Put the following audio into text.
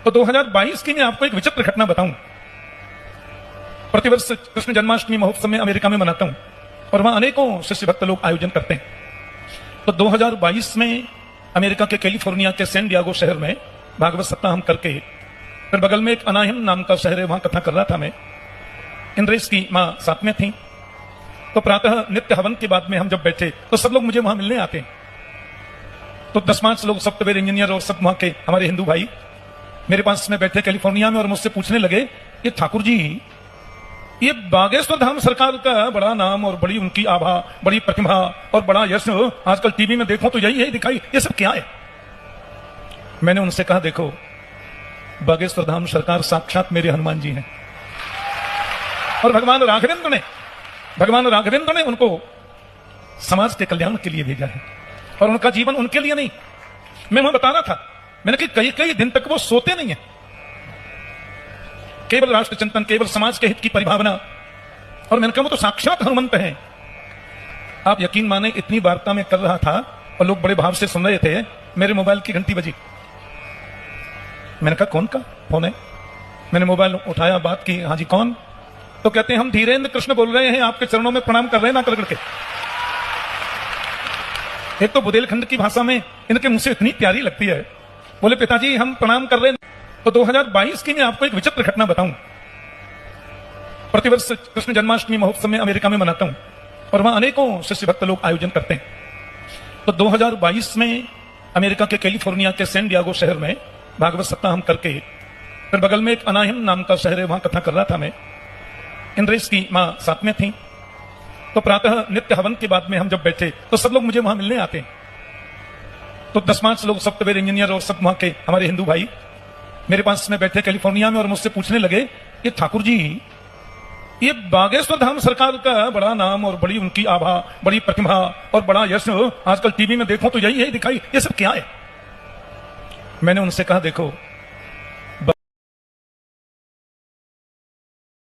तो 2022 की मैं आपको एक विचित्र घटना बताऊं। प्रतिवर्ष कृष्ण जन्माष्टमी महोत्सव में अमेरिका में मनाता हूं और वहां अनेकों शिष्य भक्त लोग आयोजन करते हैं। तो 2022 में अमेरिका के कैलिफोर्निया के सैन डिएगो शहर में भागवत सप्ताह हम करके फिर बगल में एक अनाहिम नाम का शहर है, वहां कथा कर रहा था मैं। इंद्रेश की मां साथ में थी। तो प्रातः नित्य हवन के बाद में हम जब बैठे तो सब लोग मुझे वहां मिलने आते हैं। तो 10-5 लोग सॉफ्टवेयर इंजीनियर और सब वहां के हमारे हिंदू भाई मेरे पास में बैठे कैलिफोर्निया में और मुझसे पूछने लगे, ये ठाकुर जी, ये बागेश्वर धाम सरकार का बड़ा नाम और बड़ी उनकी आभा, बड़ी प्रतिभा और बड़ा यश आजकल टीवी में देखो तो यही दिखाई, ये सब क्या है? मैंने उनसे कहा, देखो, बागेश्वर धाम सरकार साक्षात मेरे हनुमान जी हैं और भगवान राघवेंद्र ने उनको समाज के कल्याण के लिए भेजा है और उनका जीवन उनके लिए नहीं। मैं वहां बता रहा था, मैंने कि कई कई दिन तक वो सोते नहीं है, केवल राष्ट्र चिंतन, केवल समाज के हित की परिभावना। और मैंने कहा वो तो साक्षात हनुमंत हैं। आप यकीन माने, इतनी वार्ता में कर रहा था और लोग बड़े भाव से सुन रहे थे, मेरे मोबाइल की घंटी बजी। मैंने कहा कौन का फोन है? मैंने मोबाइल उठाया, बात की, हाँ जी कौन? तो कहते हैं हम धीरेन्द्र कृष्ण बोल रहे हैं, आपके चरणों में प्रणाम कर रहे हैं ना कर के। एक तो बुंदेलखंड की भाषा में इनके मुंह से इतनी प्यारी लगती है। बोले पिताजी हम प्रणाम कर रहे हैं। तो 2022 की मैं आपको एक विचित्र घटना बताऊं। प्रतिवर्ष कृष्ण जन्माष्टमी महोत्सव में अमेरिका में मनाता हूं और वहां अनेकों शिष्य भक्त लोग आयोजन करते हैं। तो 2022 में अमेरिका के कैलिफोर्निया के सैन डिएगो शहर में भागवत सप्ताह हम करके फिर बगल में एक अनाहिम नाम का शहर है, वहां कथा कर रहा था मैं। इंद्रेश की मां साथ में थी। तो प्रातः नित्य हवन के बाद में हम जब बैठे तो सब लोग मुझे वहां मिलने आते हैं। तो 10-5 लोग सॉफ्टवेयर इंजीनियर और सब वहां के हमारे हिंदू भाई मेरे पास में बैठे कैलिफोर्निया में और मुझसे पूछने लगे, ये ठाकुर जी, ये बागेश्वर धाम सरकार का बड़ा नाम और बड़ी उनकी आभा, बड़ी प्रतिभा और बड़ा यश आजकल टीवी में देखो तो यही दिखाई, ये सब क्या है? मैंने उनसे कहा, देखो,